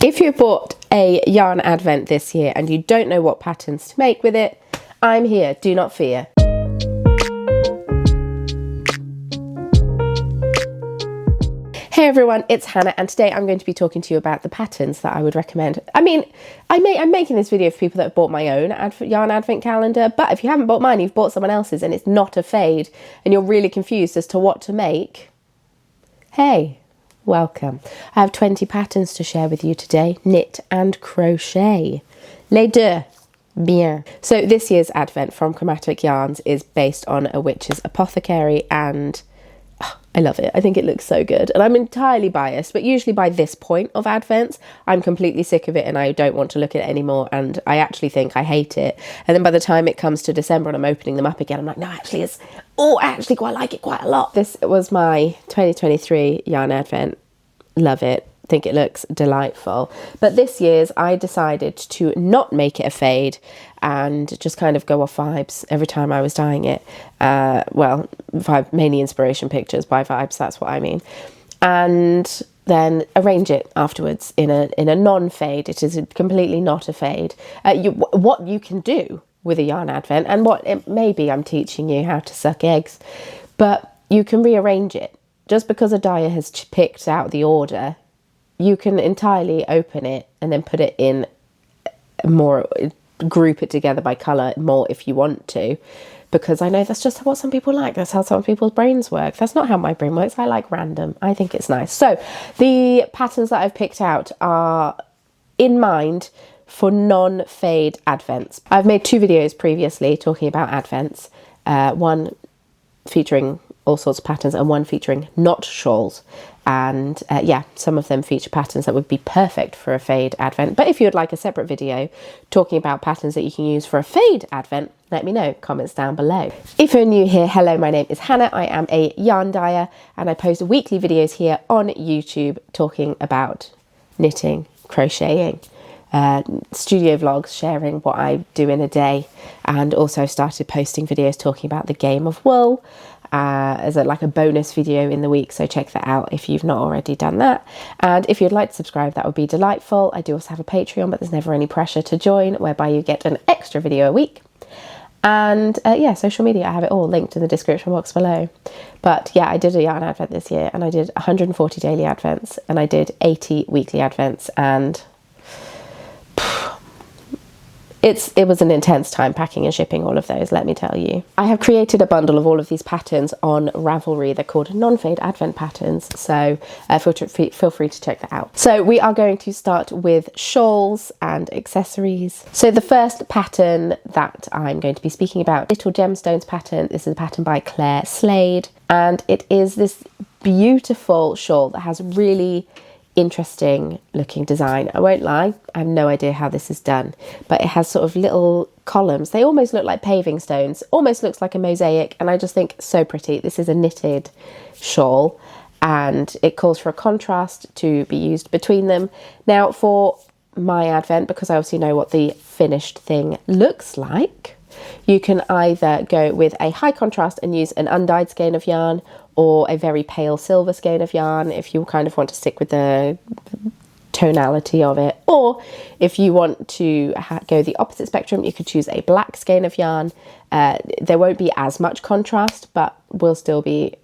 If you bought a yarn advent this year and you don't know what patterns to make with it, I'm here, do not fear. Hey everyone, it's Hannah and today I'm going to be talking to you about the patterns that I would recommend. I mean, I'm making this video for people that have bought my own yarn advent calendar, but if you haven't bought mine, you've bought someone else's and it's not a fade and you're really confused as to what to make, hey, welcome. I have 20 patterns to share with you today, knit and crochet. Les deux. Bien. So this year's advent from Chromatic Yarns is based on a witch's apothecary and I love it. I think it looks so good. And I'm entirely biased, but usually by this point of Advents, I'm completely sick of it and I don't want to look at it anymore. And I actually think I hate it. And then by the time it comes to December and I'm opening them up again, I'm like, no, actually, I actually quite like it quite a lot. This was my 2023 yarn Advent. Love it. Think it looks delightful. But this year's I decided to not make it a fade and just kind of go off vibes every time I was dyeing it. Well, mainly inspiration pictures, by vibes, that's what I mean. And then arrange it afterwards in a non-fade. It is completely not a fade. What you can do with a yarn advent, and maybe I'm teaching you how to suck eggs, but you can rearrange it. Just because a dyer has picked out the order, you can entirely open it and then put it in more, group it together by colour more if you want to, because I know that's just what some people like. That's how some people's brains work. That's not how my brain works. I like random. I think it's nice. So the patterns that I've picked out are in mind for non-fade advents. I've made 2 videos previously talking about advents, one featuring all sorts of patterns and one featuring not shawls. And yeah, some of them feature patterns that would be perfect for a fade advent. But if you would like a separate video talking about patterns that you can use for a fade advent, let me know, comments down below. If you're new here, hello, my name is Hannah. I am a yarn dyer and I post weekly videos here on YouTube talking about knitting, crocheting, studio vlogs, sharing what I do in a day, and also started posting videos talking about the game of wool as like a bonus video in the week, so check that out if you've not already done that. And if you'd like to subscribe, that would be delightful. I do also have a Patreon, but there's never any pressure to join, whereby you get an extra video a week. And yeah, social media, I have it all linked in the description box below. But yeah, I did a yarn advent this year and I did 140 daily advents and I did 80 weekly advents, and it was an intense time packing and shipping all of those, let me tell you. I have created a bundle of all of these patterns on Ravelry. They're called non-fade advent patterns, so feel free to check that out. So we are going to start with shawls and accessories. So the first pattern that I'm going to be speaking about, Little Gemstones pattern. This is a pattern by Claire Slade, and it is this beautiful shawl that has really interesting looking design. I won't lie, I have no idea how this is done, but it has sort of little columns. They almost look like paving stones, almost looks like a mosaic, and I just think so pretty. This is a knitted shawl and it calls for a contrast to be used between them. Now for my advent, because I obviously know what the finished thing looks like, you can either go with a high contrast and use an undyed skein of yarn, or a very pale silver skein of yarn if you kind of want to stick with the tonality of it. Or if you want to go the opposite spectrum, you could choose a black skein of yarn. There won't be as much contrast, but will still be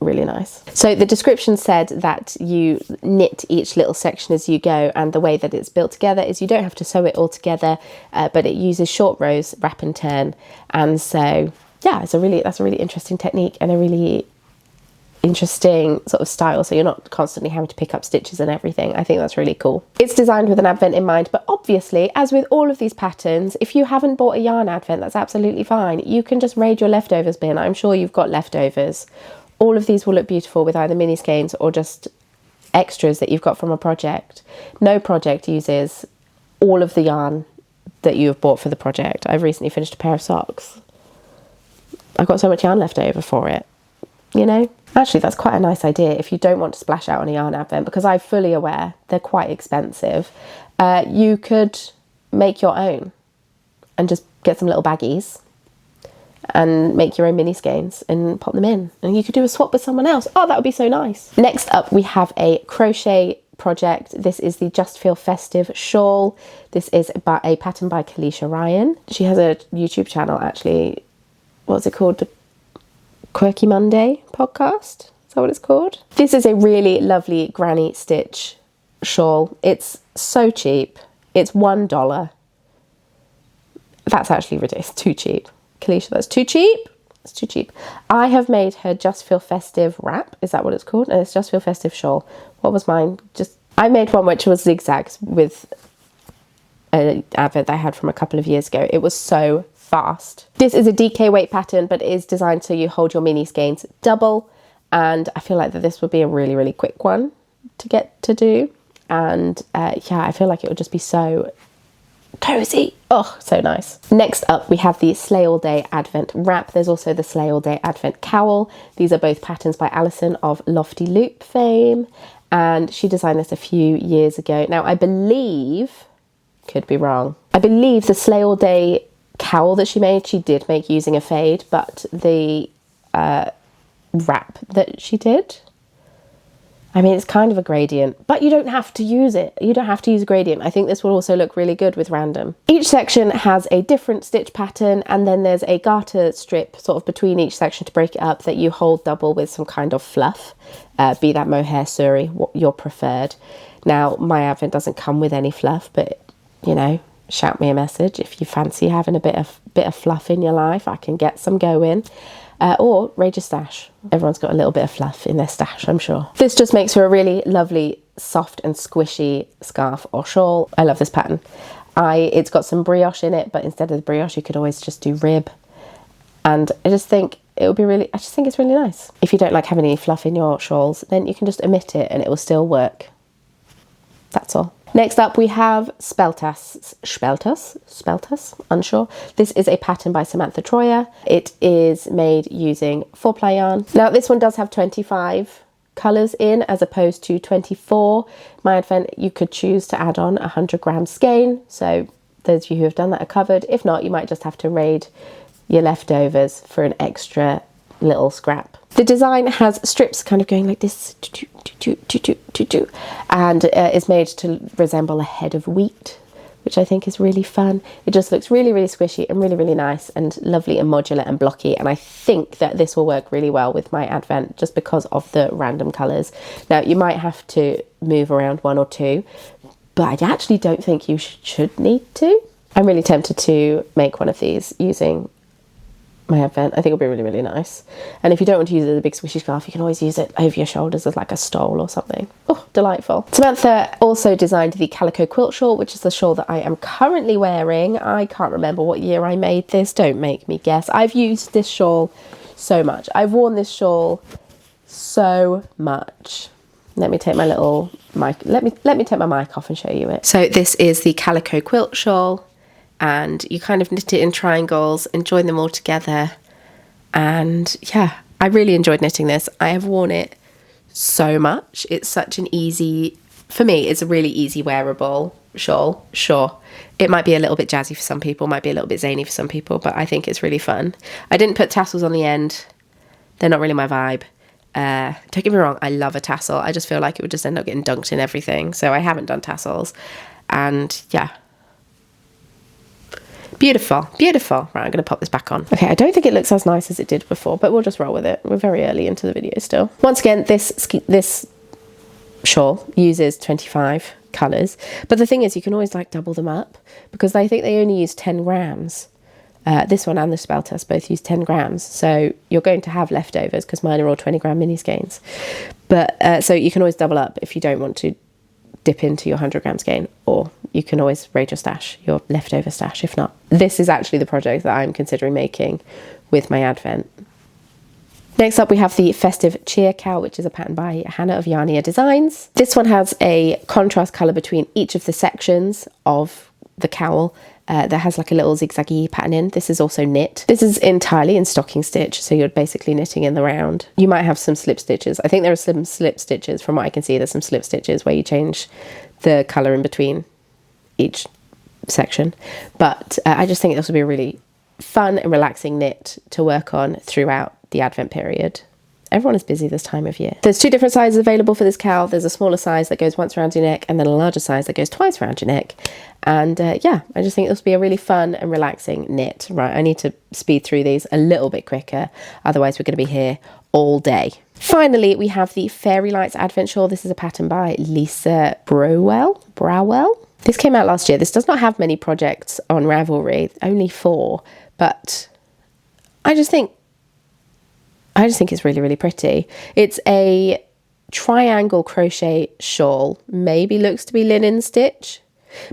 really nice. So the description said that you knit each little section as you go, and the way that it's built together is you don't have to sew it all together, but it uses short rows, wrap and turn. And so yeah, that's a really interesting technique and a really interesting sort of style, so you're not constantly having to pick up stitches and everything. I think that's really cool. It's designed with an advent in mind, but obviously, as with all of these patterns, if you haven't bought a yarn advent, that's absolutely fine. You can just raid your leftovers bin. I'm sure you've got leftovers. All of these will look beautiful with either mini skeins or just extras that you've got from a project. No project uses all of the yarn that you have bought for the project. I've recently finished a pair of socks. I've got so much yarn left over for it, you know? Actually, that's quite a nice idea if you don't want to splash out on a yarn advent, because I'm fully aware they're quite expensive. You could make your own and just get some little baggies and make your own mini skeins and pop them in, and you could do a swap with someone else. Oh, that would be so nice. Next up, we have a crochet project. This is the Just Feel Festive shawl. This is a pattern by Kalisha Ryan. She has a YouTube channel actually. What's it called? The Quirky Monday podcast? Is that what it's called? This is a really lovely granny stitch shawl. It's so cheap. It's $1. That's actually ridiculous. It's too cheap. Kalisha, that's too cheap. It's too cheap. I have made her Just Feel Festive wrap. Is that what it's called? No, it's Just Feel Festive shawl. What was mine? I made one which was zigzags with an advert that I had from a couple of years ago. It was so fast. This is a DK weight pattern, but it is designed so you hold your mini skeins double. And I feel like that this would be a really, really quick one to get to do. And yeah, I feel like it would just be so cozy. Oh, so nice. Next up, we have the Slay All Day Advent wrap. There's also the Slay All Day Advent cowl. These are both patterns by Alison of Lofty Loop fame, and she designed this a few years ago. Now, I believe, could be wrong, I believe the Slay All Day cowl that she did make using a fade, but the wrap that she did, I mean, it's kind of a gradient, but you don't have to use it. You don't have to use a gradient. I think this will also look really good with random. Each section has a different stitch pattern, and then there's a garter strip sort of between each section to break it up that you hold double with some kind of fluff, be that mohair, suri, what your preferred. Now, my advent doesn't come with any fluff, but you know, shout me a message if you fancy having a bit of fluff in your life. I can get some going. Or raid your stash. Everyone's got a little bit of fluff in their stash, I'm sure. This just makes for a really lovely, soft and squishy scarf or shawl. I love this pattern. It's got some brioche in it, but instead of the brioche, you could always just do rib. And I just think it would be really, I just think it's really nice. If you don't like having any fluff in your shawls, then you can just omit it and it will still work. That's all. Next up, we have Speltas, unsure. This is a pattern by Samantha Troyer. It is made using 4-ply yarn. Now, this one does have 25 colours in as opposed to 24. My advent, you could choose to add on 100 grams skein. So those of you who have done that are covered. If not, you might just have to raid your leftovers for an extra little scrap. The design has strips kind of going like this, and is made to resemble a head of wheat, which I think is really fun. It just looks really, really squishy and really, really nice and lovely and modular and blocky. And I think that this will work really well with my advent just because of the random colours. Now, you might have to move around one or two, but I actually don't think you should need to. I'm really tempted to make one of these using my advent. I think it'll be really, really nice. And if you don't want to use it as a big squishy scarf, you can always use it over your shoulders as like a stole or something. Oh, delightful. Samantha also designed the Calico Quilt Shawl, which is the shawl that I am currently wearing. I can't remember what year I made this. Don't make me guess. I've used this shawl so much. I've worn this shawl so much. Let me take my little mic. Let me take my mic off and show you it. So this is the Calico Quilt Shawl. And you kind of knit it in triangles and join them all together. And yeah, I really enjoyed knitting this. I have worn it so much. It's such an easy, for me, it's a really easy wearable shawl. Sure, it might be a little bit jazzy for some people, might be a little bit zany for some people, but I think it's really fun. I didn't put tassels on the end. They're not really my vibe. Don't get me wrong, I love a tassel. I just feel like it would just end up getting dunked in everything. So I haven't done tassels. And yeah. Beautiful, beautiful. Right, I'm going to pop this back on. Okay, I don't think it looks as nice as it did before, but we'll just roll with it. We're very early into the video still. Once again, this shawl uses 25 colours, but the thing is you can always like double them up because I think they only use 10 grams. This one and the Speltas both use 10 grams, so you're going to have leftovers because mine are all 20 gram mini skeins. But so you can always double up if you don't want to dip into your 100 gram skein, or you can always raid your stash, your leftover stash, if not. This is actually the project that I'm considering making with my advent. Next up, we have the Festive Cheer Cowl, which is a pattern by Hannah of Yarnia Designs. This one has a contrast colour between each of the sections of the cowl that has like a little zigzaggy pattern in. This is also knit. This is entirely in stocking stitch, so you're basically knitting in the round. You might have some slip stitches. I think there are some slip stitches, from what I can see, there's some slip stitches where you change the colour in between each section. But I just think this will be a really fun and relaxing knit to work on throughout the advent period. everyone is busy this time of year. There's 2 different sizes available for this cowl. There's a smaller size that goes once around your neck, and then a larger size that goes twice around your neck. And yeah, I just think this will be a really fun and relaxing knit. Right, I need to speed through these a little bit quicker, otherwise we're going to be here all day. Finally, we have the Fairy Lights Advent Shawl. This is a pattern by Lisa Browell. This came out last year. This does not have many projects on Ravelry, only 4, but I just think it's really, really pretty. It's a triangle crochet shawl, maybe looks to be linen stitch,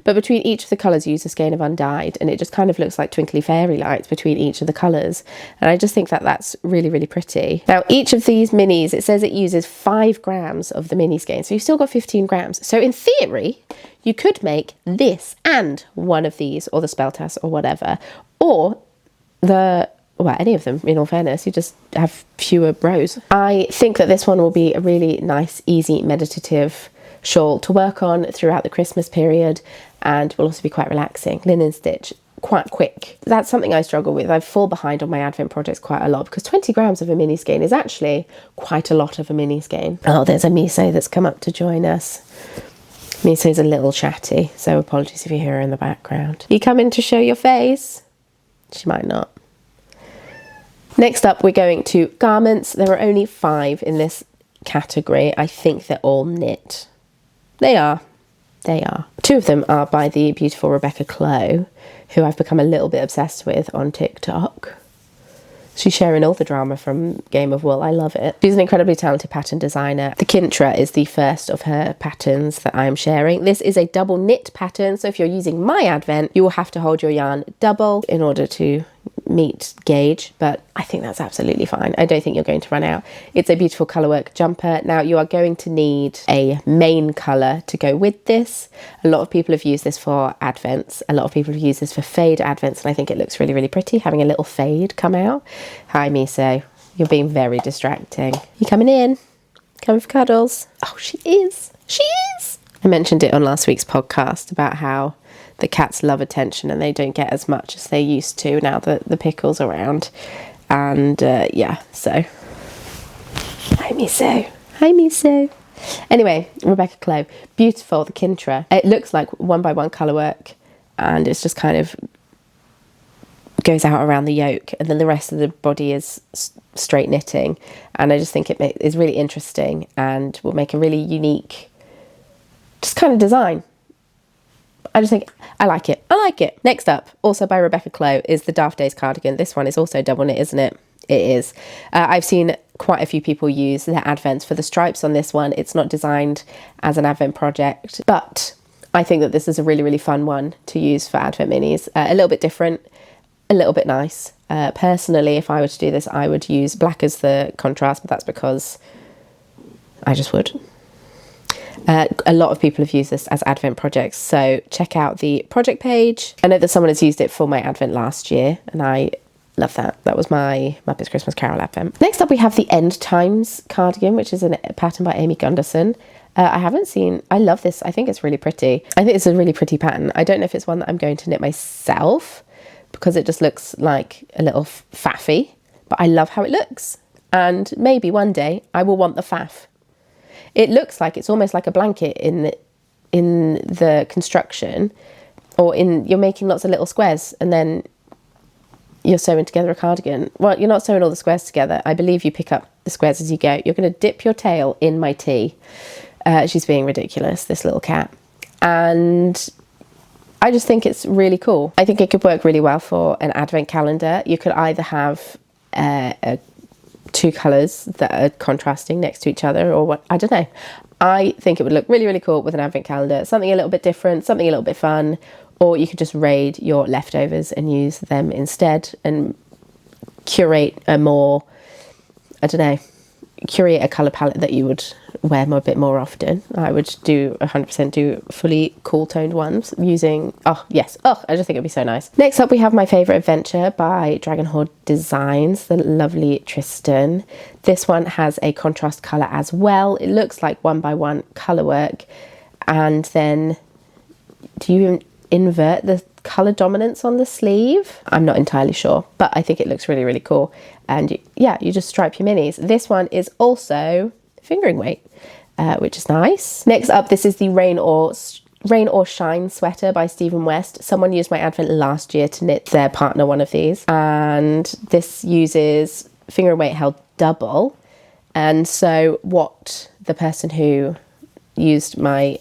but between each of the colours you use a skein of undyed, and it just kind of looks like twinkly fairy lights between each of the colours. And I just think that that's really, really pretty. Now, each of these minis, it says it uses 5 grams of the mini skein, so you've still got 15 grams. So in theory, you could make this and one of these, or the Speltas or whatever, or any of them, in all fairness. You just have fewer rows. I think that this one will be a really nice, easy, meditative shawl to work on throughout the Christmas period, and will also be quite relaxing. Linen stitch, quite quick. That's something I struggle with. I fall behind on my Advent projects quite a lot, because 20 grams of a mini skein is actually quite a lot of a mini skein. Oh, there's a Miso that's come up to join us. Miso's a little chatty, so apologies if you hear her in the background. You come in to show your face? She might not. Next up, we're going to garments. There are only 5 in this category. I think they're all knit. They are. 2 of them are by the beautiful Rebecca Clow, who I've become a little bit obsessed with on TikTok. She's sharing all the drama from Game of Wool. I love it. She's an incredibly talented pattern designer. The Kintra is the first of her patterns that I am sharing. This is a double knit pattern, so if you're using my Advent, you will have to hold your yarn double in order to meet gauge, but I think that's absolutely fine. I don't think you're going to run out. It's a beautiful colourwork jumper. Now, you are going to need a main colour to go with this. A lot of people have used this for Advents. A lot of people have used this for fade Advents, and I think it looks really, really pretty, having a little fade come out. Hi, Miso. You're being very distracting. You coming in? Coming for cuddles? Oh, she is. She is. I mentioned it on last week's podcast about how the cats love attention and they don't get as much as they used to now that the pickle's around. And yeah, so. Hi, Miso. Hi, Miso. Anyway, Rebecca Clow. Beautiful, the Kintra. It looks like 1x1 colourwork, and it's just kind of goes out around the yoke, and then the rest of the body is straight knitting. And I just think it is really interesting and will make a really unique just kind of design. I just think I like it. I like it. Next up, also by Rebecca Clow, is the Daft Days cardigan. This one is also double knit, isn't it? It is. I've seen quite a few people use their Advents for the stripes on this one. It's not designed as an Advent project, but I think that this is a really, really fun one to use for Advent minis. A little bit different, a little bit nice. Personally, if I were to do this, I would use black as the contrast, but that's because I just would. A lot of people have used this as Advent projects, so check out the project page. I know that someone has used it for my Advent last year, and I love that. That was my Muppets Christmas Carol Advent. Next up, we have the End Times cardigan, which is a pattern by Amy Gunderson. I love this. I think it's really pretty. I think it's a really pretty pattern. I don't know if it's one that I'm going to knit myself, because it just looks like a little faffy, but I love how it looks. And maybe one day I will want the faff. It looks like it's almost like a blanket in the construction, or you're making lots of little squares and then you're sewing together a cardigan. Well, you're not sewing all the squares together. I believe you pick up the squares as you go. You're going to dip your tail in my tea. She's being ridiculous, this little cat. And I just think it's really cool. I think it could work really well for an Advent calendar. You could either have 2 colours that are contrasting next to each other, or what, I don't know. I think it would look really, really cool with an Advent calendar. Something a little bit different, something a little bit fun, or you could just raid your leftovers and use them instead and curate a more, I don't know, curate a colour palette that you would wear a bit more often. I would do 100% do fully cool toned ones using, oh yes, oh, I just think it'd be so nice. Next up, we have my favourite adventure by Dragon Horde Designs, the lovely Tristan. This one has a contrast colour as well. It looks like 1x1 colour work, and then do you invert the colour dominance on the sleeve. I'm not entirely sure, but I think it looks really, really cool. And yeah, you just stripe your minis. This one is also fingering weight, which is nice. Next up, this is the Rain or Shine sweater by Stephen West. Someone used my advent last year to knit their partner one of these, and this uses finger weight held double. And so what the person who used my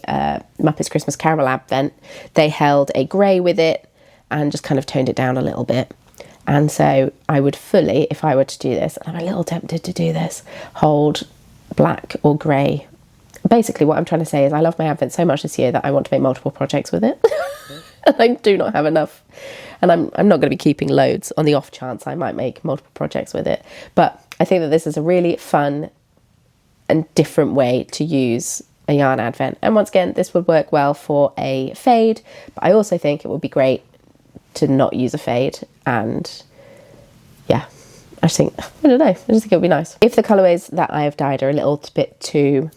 Muppets Christmas Carol advent, they held a grey with it and just kind of toned it down a little bit. And so I would fully, if I were to do this, and I'm a little tempted to do this, hold black or grey. Basically what I'm trying to say is I love my advent so much this year that I want to make multiple projects with it. And I do not have enough, and I'm not going to be keeping loads on the off chance I might make multiple projects with it. But I think that this is a really fun and different way to use a yarn advent. And once again, this would work well for a fade, but I also think it would be great to not use a fade. And yeah, I just think, I don't know, I just think it would be nice. If the colourways that I have dyed are a little bit too,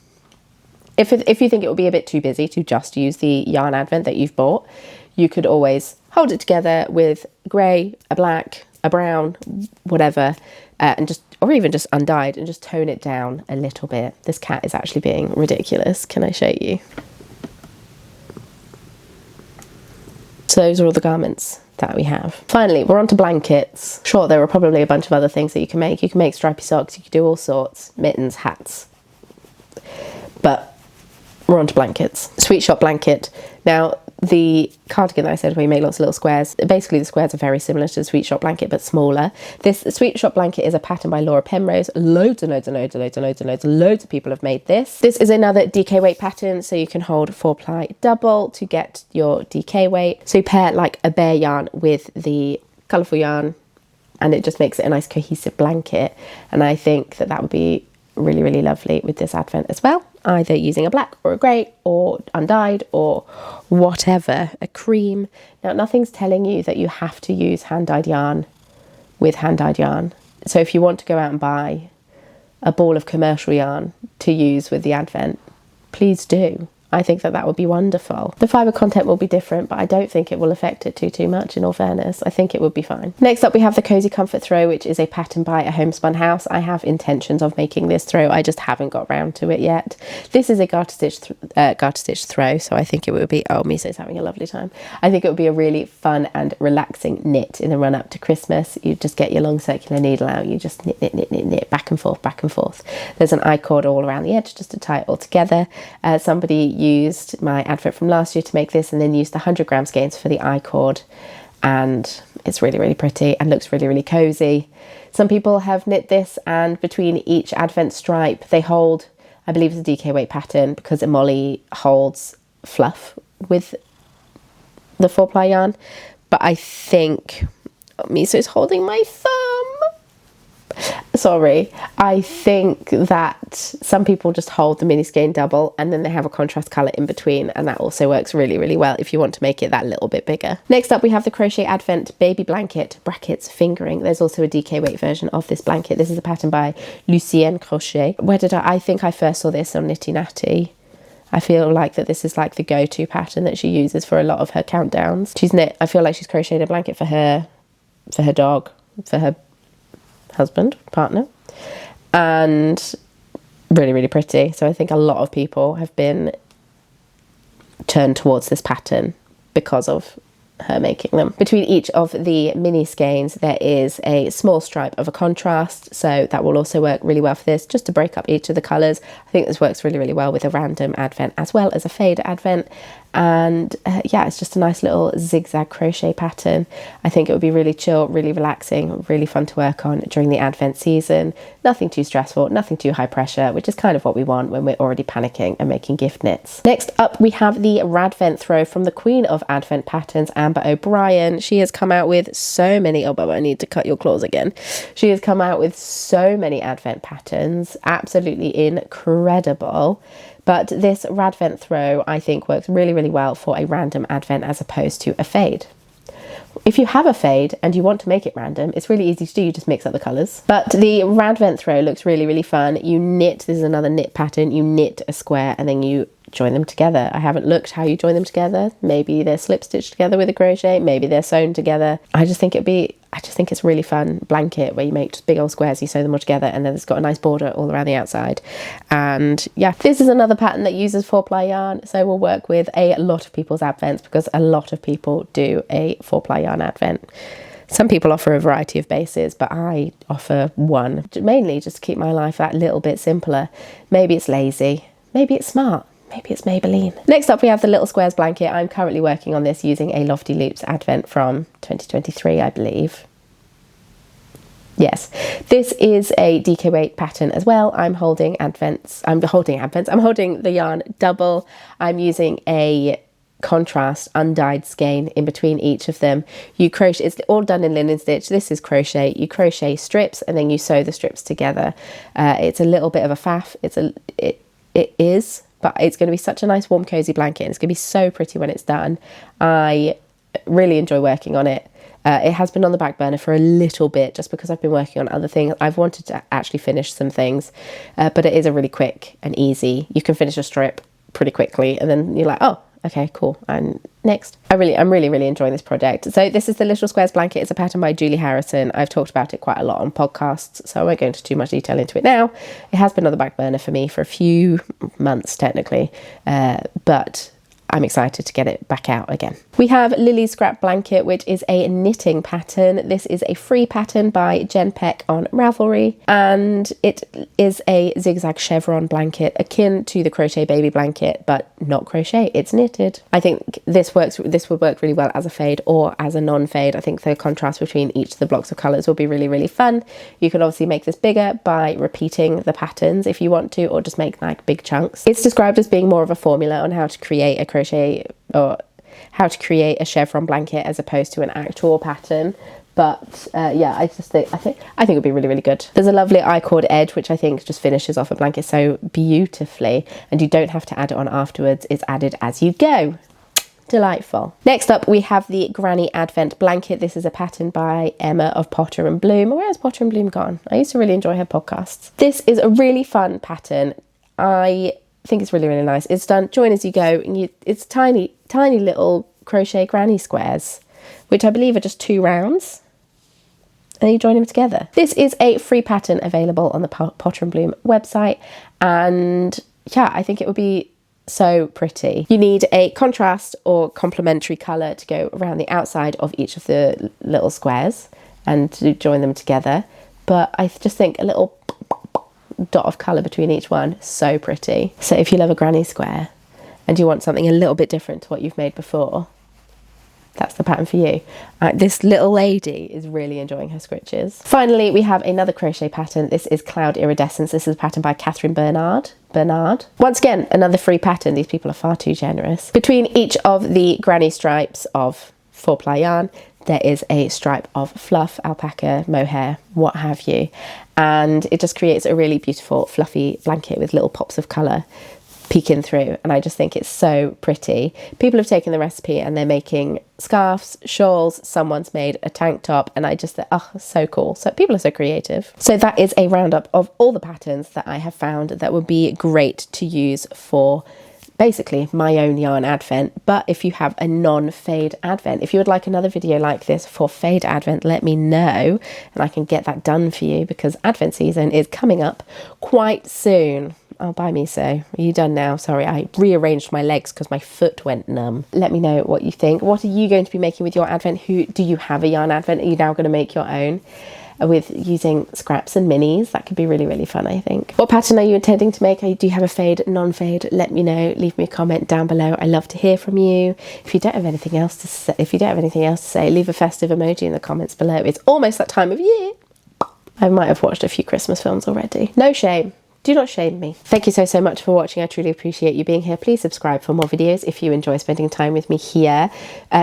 if you think it would be a bit too busy to just use the yarn advent that you've bought, you could always hold it together with grey, a black, a brown, whatever, and just, or even just undyed, and just tone it down a little bit. This cat is actually being ridiculous. Can I show you? So those are all the garments that we have. Finally, we're on to blankets. Sure, there are probably a bunch of other things that you can make. You can make stripy socks, you can do all sorts, mittens, hats. But we're on to blankets. Sweet Shop blanket. Now, the cardigan that I said where you make lots of little squares, basically the squares are very similar to the Sweet Shop blanket but smaller. This Sweet Shop blanket is a pattern by Laura Penrose. Loads of people have made this. This is another DK weight pattern, so you can hold 4-ply double to get your DK weight. So you pair like a bare yarn with the colourful yarn, and it just makes it a nice cohesive blanket. And I think that that would be really, really lovely with this advent as well, either using a black or a grey or undyed or whatever, a cream. Now, nothing's telling you that you have to use hand-dyed yarn with hand-dyed yarn. So if you want to go out and buy a ball of commercial yarn to use with the advent, please do. I think that that would be wonderful. The fibre content will be different, but I don't think it will affect it too much, in all fairness. I think it would be fine. Next up, we have the Cozy Comfort Throw, which is a pattern by A Homespun House. I have intentions of making this throw. I just haven't got round to it yet. This is a garter stitch throw, so I think it would be, oh, Miso's having a lovely time. I think it would be a really fun and relaxing knit in the run up to Christmas. You just get your long circular needle out, you just knit, back and forth. There's an I-cord all around the edge just to tie it all together. Somebody used my advert from last year to make this, and then used the 100-gram skeins for the I-cord, and it's really, really pretty and looks really, really cozy. Some people have knit this, and between each advent stripe they hold, I believe it's a DK weight pattern, because Emoli holds fluff with the 4-ply yarn, but I think Miso's holding my thumb. Sorry, I think that some people just hold the mini skein double and then they have a contrast colour in between, and that also works really, really well if you want to make it that little bit bigger. Next up, we have the Crochet Advent Baby Blanket, brackets fingering. There's also a DK weight version of this blanket. This is a pattern by Lucienne Crochet. Where did I think I first saw this on Nitty Natty. I feel like that this is like the go-to pattern that she uses for a lot of her countdowns. She's knit, I feel like she's crocheted a blanket for her dog, for her husband, partner, and really, really pretty. So I think a lot of people have been turned towards this pattern because of her making them. Between each of the mini skeins there is a small stripe of a contrast, so that will also work really well for this, just to break up each of the colours. I think this works really, really well with a random advent as well as a fade advent. And yeah, it's just a nice little zigzag crochet pattern. I think it would be really chill, really relaxing, really fun to work on during the advent season. Nothing too stressful, nothing too high pressure, which is kind of what we want when we're already panicking and making gift knits. Next up, we have the Radvent throw from the Queen of Advent Patterns, Amber O'Brien. She has come out with so many, oh Bubba, I need to cut your claws again. She has come out with so many advent patterns, absolutely incredible. But this Radvent throw, I think, works really, really well for a random advent as opposed to a fade. If you have a fade and you want to make it random, it's really easy to do, you just mix up the colours. But the Radvent throw looks really, really fun. You knit, this is another knit pattern, you knit a square and then you join them together. I haven't looked how you join them together. Maybe they're slip stitched together with a crochet, maybe they're sewn together. I just think it's a really fun blanket where you make just big old squares, you sew them all together, and then it's got a nice border all around the outside. And yeah, this is another pattern that uses 4-ply yarn, so we'll work with a lot of people's advents, because a lot of people do a 4-ply yarn advent. Some people offer a variety of bases, but I offer one, mainly just to keep my life that little bit simpler. Maybe it's lazy, maybe it's smart, maybe it's Maybelline. Next up we have the Little Squares blanket. I'm currently working on this using a Lofty Loops advent from 2023, I believe. Yes, this is a DK weight pattern as well. I'm holding the yarn double. I'm using a contrast undyed skein in between each of them. You crochet, it's all done in linen stitch. This is crochet. You crochet strips and then you sew the strips together. It's a little bit of a faff. It is, but it's going to be such a nice warm cozy blanket, and it's going to be so pretty when it's done. I really enjoy working on it. It has been on the back burner for a little bit just because I've been working on other things. I've wanted to actually finish some things, but it is a really quick and easy. You can finish a strip pretty quickly and then you're like, oh, okay, cool, and next. I'm really enjoying this project. So this is the Little Squares blanket. It's a pattern by Julie Harrison. I've talked about it quite a lot on podcasts, so I won't go into too much detail into it now. It has been on the back burner for me for a few months technically, but I'm excited to get it back out again. We have Lily's Scrap Blanket, which is a knitting pattern. This is a free pattern by Jen Peck on Ravelry, and it is a zigzag chevron blanket akin to the Crochet Baby blanket, but not crochet, it's knitted. I think this would work really well as a fade or as a non-fade. I think the contrast between each of the blocks of colours will be really fun. You can obviously make this bigger by repeating the patterns if you want to, or just make like big chunks. It's described as being more of a formula on how to create a crochet or how to create a chevron blanket as opposed to an actual pattern. But yeah, I think it would be really good. There's a lovely I-cord edge, which I think just finishes off a blanket so beautifully, and you don't have to add it on afterwards. It's added as you go. Delightful. Next up we have the Granny Advent blanket. This is a pattern by Emma of Potter and Bloom. Where has Potter and Bloom gone? I used to really enjoy her podcasts. This is a really fun pattern. I think it's really nice. It's done join as you go, and it's tiny little crochet granny squares, which I believe are just 2 rounds, and you join them together. This is a free pattern available on the Potter and Bloom website, and yeah, I think it would be so pretty. You need a contrast or complementary colour to go around the outside of each of the little squares and to join them together, but I just think a little dot of colour between each one, so pretty. So if you love a granny square and you want something a little bit different to what you've made before, that's the pattern for you. This little lady is really enjoying her scritches. Finally, we have another crochet pattern. This is Cloud Iridescence. This is a pattern by Catherine Bernard. Once again, another free pattern. These people are far too generous. Between each of the granny stripes of 4-ply yarn, there is a stripe of fluff, alpaca, mohair, what have you. And it just creates a really beautiful fluffy blanket with little pops of colour peeking through, and I just think it's so pretty. People have taken the recipe and they're making scarves, shawls, someone's made a tank top, and I just think, oh, so cool. So people are so creative. So that is a roundup of all the patterns that I have found that would be great to use for basically my own yarn advent. But if you have a non-fade advent, if you would like another video like this for fade advent, let me know and I can get that done for you, because advent season is coming up quite soon. Oh, bye me so. Are you done now? Sorry, I rearranged my legs because my foot went numb. Let me know what you think. What are you going to be making with your advent? Do you have a yarn advent? Are you now going to make your own with using scraps and minis? That could be really fun, I think. What pattern are you intending to make? Do you have a fade, non-fade? Let me know. Leave me a comment down below. I love to hear from you. If you don't have anything else to say, leave a festive emoji in the comments below. It's almost that time of year. I might have watched a few Christmas films already. No shame. Do not shame me. Thank you so much for watching. I truly appreciate you being here. Please subscribe for more videos if you enjoy spending time with me here.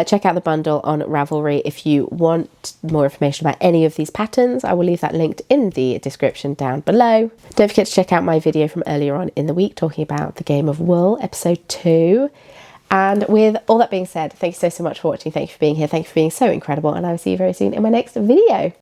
Check out the bundle on Ravelry if you want more information about any of these patterns. I will leave that linked in the description down below. Don't forget to check out my video from earlier on in the week talking about the Game of Wool, episode 2. And with all that being said, thank you so much for watching. Thank you for being here. Thank you for being so incredible. And I will see you very soon in my next video.